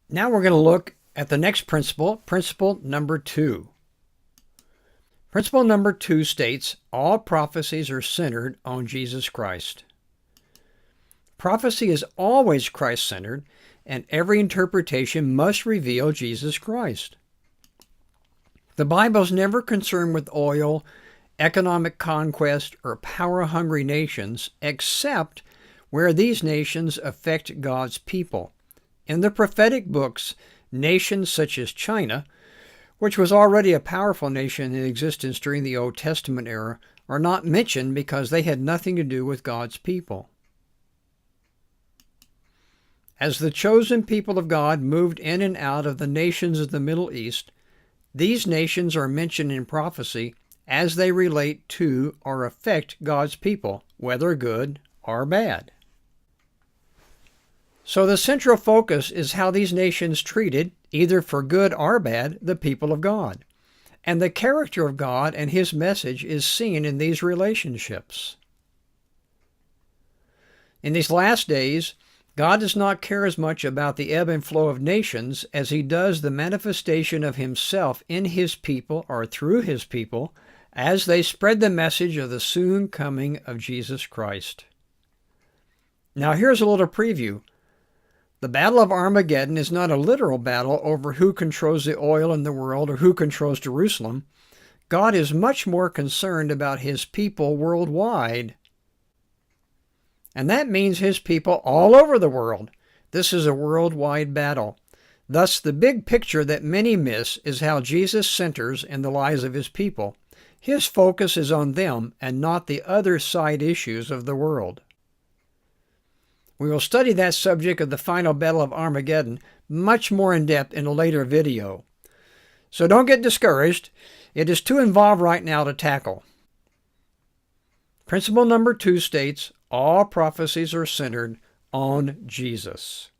Now we're going to look at the next principle, principle number 2. Principle number 2 states, all prophecies are centered on Jesus Christ. Prophecy is always Christ-centered, and every interpretation must reveal Jesus Christ. The Bible is never concerned with oil, economic conquest, or power-hungry nations, except where these nations affect God's people. In the prophetic books, nations such as China, which was already a powerful nation in existence during the Old Testament era, are not mentioned because they had nothing to do with God's people. As the chosen people of God moved in and out of the nations of the Middle East, these nations are mentioned in prophecy as they relate to or affect God's people, whether good or bad. So the central focus is how these nations treated, either for good or bad, the people of God. And the character of God and His message is seen in these relationships. In these last days, God does not care as much about the ebb and flow of nations as He does the manifestation of Himself in His people or through His people as they spread the message of the soon coming of Jesus Christ. Now here's a little preview. The Battle of Armageddon is not a literal battle over who controls the oil in the world or who controls Jerusalem. God is much more concerned about His people worldwide. And that means His people all over the world. This is a worldwide battle. Thus, the big picture that many miss is how Jesus centers in the lives of His people. His focus is on them and not the other side issues of the world. We will study that subject of the final battle of Armageddon much more in depth in a later video. So don't get discouraged. It is too involved right now to tackle. Principle number 2 states, all prophecies are centered on Jesus.